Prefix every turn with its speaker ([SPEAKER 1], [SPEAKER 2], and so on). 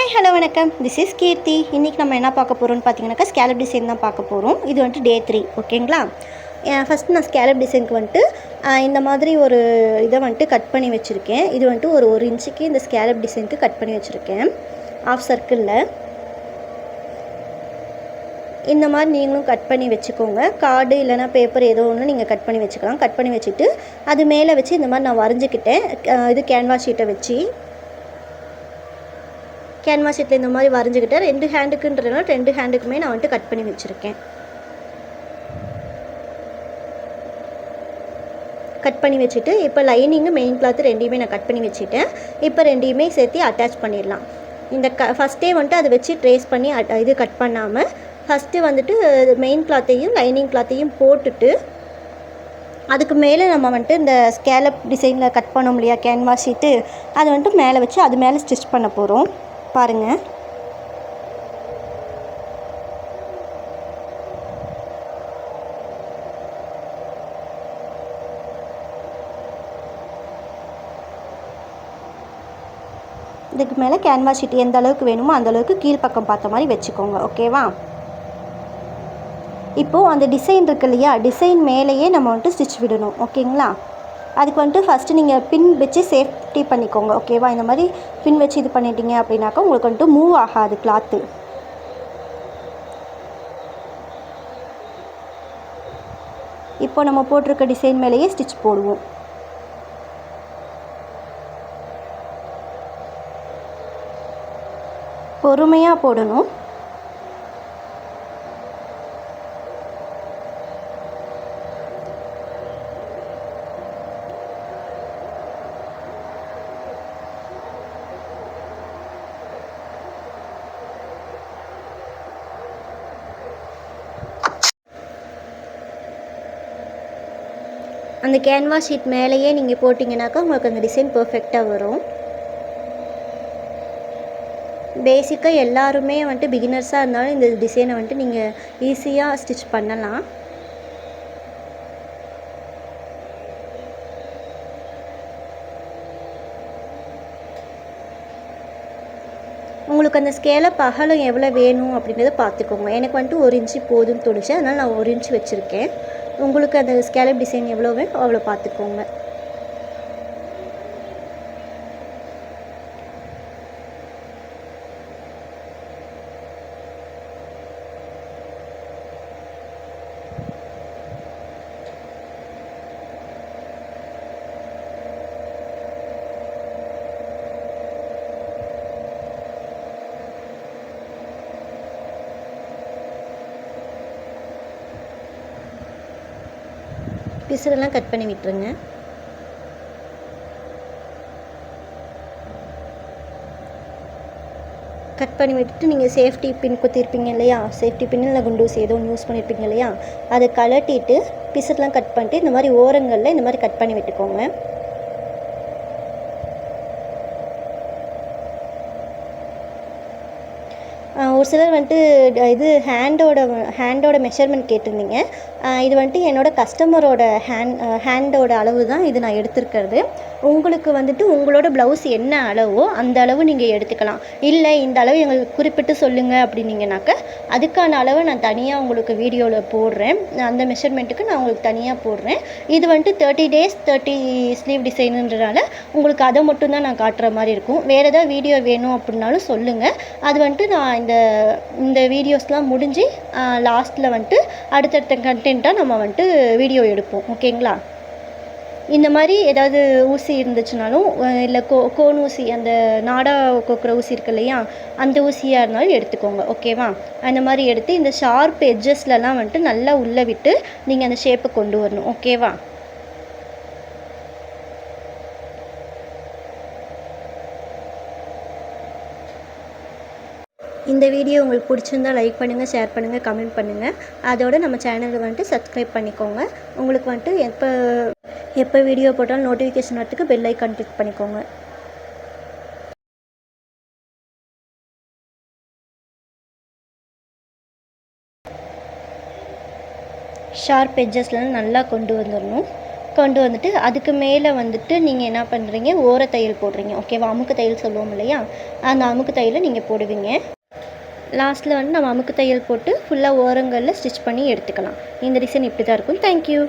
[SPEAKER 1] Hi hello வணக்கம். This is கீர்த்தி. இன்றைக்கி நம்ம என்ன பார்க்க போகிறோம்னு பார்த்தீங்கன்னாக்கா ஸ்கேலப் டிசைன் தான் பார்க்க போகிறோம். இது வந்துட்டு டே 3 ஓகேங்களா. ஃபஸ்ட்டு நான் ஸ்கேலப் டிசைனுக்கு வந்துட்டு இந்த மாதிரி ஒரு இதை வந்துட்டு கட் பண்ணி வச்சுருக்கேன். இது வந்துட்டு ஒரு இன்ச்சுக்கு இந்த ஸ்கேலப் டிசைனுக்கு கட் பண்ணி வச்சுருக்கேன். ஆஃப் சர்க்கிளில் இந்த மாதிரி நீங்களும் கட் பண்ணி வச்சுக்கோங்க. கார்டு இல்லைனா பேப்பர் ஏதோ ஒன்று நீங்கள் கட் பண்ணி வச்சுக்கலாம். கட் பண்ணி வச்சுட்டு அது மேலே வச்சு இந்த மாதிரி நான் வரைஞ்சிக்கிட்டேன். இது கேன்வாஸ் ஷீட்டை வச்சு கேன்வாஸ் ஷீட்டில் இந்த மாதிரி வரைஞ்சிக்கிட்டேன். 2 ஹேண்டுக்குன்றதுனால 2 ஹேண்டுக்குமே நான் வந்துட்டு கட் பண்ணி வச்சுருக்கேன். கட் பண்ணி வச்சுட்டு இப்போ லைனிங்கு மெயின் கிளாத்து ரெண்டையுமே நான் கட் பண்ணி வச்சுட்டேன். இப்போ ரெண்டையுமே சேர்த்து அட்டாச் பண்ணிடலாம். இந்த ஃபஸ்ட்டே வந்துட்டு அதை வச்சு ட்ரேஸ் பண்ணி இது கட் பண்ணாமல் ஃபஸ்ட்டு வந்துட்டு மெயின் கிளாத்தையும் லைனிங் கிளாத்தையும் போட்டுட்டு அதுக்கு மேலே நம்ம வந்துட்டு இந்த ஸ்கேலப் டிசைனில் கட் பண்ணோம் இல்லையா கேன்வாஸ் ஷீட்டு, அதை வந்துட்டு மேலே வச்சு அது மேலே ஸ்டிச் பண்ண போகிறோம். பாருங்கள், இதுக்கு மேலே கேன்வாஸ் ஷீட் எந்த அளவுக்கு வேணுமோ அந்த அளவுக்கு கீழ்ப்பக்கம் பார்த்த மாதிரி வச்சுக்கோங்க. ஓகேவா. இப்போது அந்த டிசைன் இருக்கு இல்லையா, டிசைன் மேலேயே நம்ம வந்துட்டு ஸ்டிச் விடணும். ஓகேங்களா. அதுக்கு வந்துட்டு ஃபஸ்ட்டு நீங்கள் பின் வச்சு சேஃப்டி பண்ணிக்கோங்க. ஓகேவா. இந்த மாதிரி பின் வச்சு இது பண்ணிட்டீங்க அப்படின்னாக்கா உங்களுக்கு வந்துட்டு மூவ் ஆகாது கிளாத்து. இப்போ நம்ம போட்டிருக்க டிசைன் மேலேயே ஸ்டிச் போடுவோம். பொறுமையாக போடணும். அந்த கேன்வாஸ் ஷீட் மேலேயே நீங்கள் போட்டிங்கனாக்கா உங்களுக்கு அந்த டிசைன் பர்ஃபெக்டாக வரும். பேசிக்காக எல்லாருமே வந்துட்டு பிகினர்ஸாக இருந்தாலும் இந்த டிசைனை வந்துட்டு நீங்கள் ஈஸியாக ஸ்டிச் பண்ணலாம். உங்களுக்கு அந்த ஸ்கேலப் அகலம் எவ்வளோ வேணும் அப்படின்றத பார்த்துக்கோங்க. எனக்கு வந்துட்டு 1 இன்ச்சு போதும்னு தோணுச்சு, அதனால் நான் 1 இன்ச்சு வச்சுருக்கேன். உங்களுக்கு அந்த ஸ்கேலப் டிசைன் எவ்வளோ வேணும் அவ்வளோ பார்த்துக்கோங்க. பிசுறெல்லாம் கட் பண்ணி விட்டுருங்க. கட் பண்ணி விட்டுட்டு நீங்கள் சேஃப்டி பின் குத்திருப்பீங்க இல்லையா, சேஃப்டி பின் இல்லை குண்டூசி ஏதோ ஒன்று யூஸ் பண்ணியிருப்பீங்க இல்லையா, அதை கலட்டிட்டு பிசுறெல்லாம் கட் பண்ணிட்டு இந்த மாதிரி ஓரங்களில் இந்த மாதிரி கட் பண்ணி விட்டுக்கோங்க. ஒரு சிலர் வந்துட்டு இது ஹேண்டோட மெஷர்மெண்ட் கேட்டிருந்தீங்க. இது வந்துட்டு என்னோடய கஸ்டமரோட ஹேண்டோட அளவு தான் இது நான் எடுத்துருக்கிறது. உங்களுக்கு வந்துட்டு உங்களோட ப்ளவுஸ் என்ன அளவோ அந்த அளவு நீங்கள் எடுத்துக்கலாம். இல்லை இந்த அளவு எங்களுக்கு குறிப்பிட்டு சொல்லுங்கள் அப்படின்னீங்கனாக்கா அதுக்கான அளவை நான் தனியாக உங்களுக்கு வீடியோவில் போடுறேன். அந்த மெஷர்மெண்ட்டுக்கு நான் உங்களுக்கு தனியாக போடுறேன். இது வந்துட்டு 30 days 30 ஸ்லீவ் டிசைனுன்றனால உங்களுக்கு அதை மட்டும்தான் நான் காட்டுற மாதிரி இருக்கும். வேறு ஏதாவது வீடியோ வேணும் அப்படின்னாலும் சொல்லுங்கள். அது வந்துட்டு நான் இந்த வீடியோஸ்லாம் முடிஞ்சு லாஸ்ட்டில் வந்துட்டு அடுத்தடுத்த கண்டென்ட்டாக நம்ம வந்துட்டு வீடியோ எடுப்போம். ஓகேங்களா. இந்த மாதிரி ஏதாவது ஊசி இருந்துச்சுனாலும் இல்லை கோன் ஊசி, அந்த நாடா கோக்குற ஊசி இருக்கு இல்லையா, அந்த ஊசியாக இருந்தாலும் எடுத்துக்கோங்க. ஓகேவா. அந்த மாதிரி எடுத்து இந்த ஷார்ப் எட்ஜஸ்லலாம் வந்துட்டு நல்லா உள்ளே விட்டு நீங்கள் அந்த ஷேப்பை கொண்டு வரணும். ஓகேவா. இந்த வீடியோ உங்களுக்கு பிடிச்சிருந்தால் லைக் பண்ணுங்கள், ஷேர் பண்ணுங்கள், கமெண்ட் பண்ணுங்கள். அதோடு நம்ம சேனலை வந்துட்டு சப்ஸ்கிரைப் பண்ணிக்கோங்க. உங்களுக்கு வந்துட்டு எப்போ வீடியோ போட்டாலும் நோட்டிஃபிகேஷன் வரத்துக்கு பெல் ஐக்கான் கிளிக் பண்ணிக்கோங்க. ஷார்ப் எட்ஜஸ்லாம் நல்லா கொண்டு வந்துடணும். கொண்டு வந்துட்டு அதுக்கு மேலே வந்துட்டு நீங்கள் என்ன பண்ணுறீங்க, ஓர தையல் போடுறீங்க. ஓகேவா? அமுக்கு தையல் சொல்லுவோம் இல்லையா, அந்த அமுக்கு தையலை நீங்கள் போடுவீங்க. லாஸ்ட்டில் வந்து நம்ம அமுக்கு தையல் போட்டு ஃபுல்லாக ஓரங்களில் ஸ்டிச் பண்ணி எடுத்துக்கலாம். இந்த டிசைன் இப்படி தான் இருக்கும். தேங்க்யூ.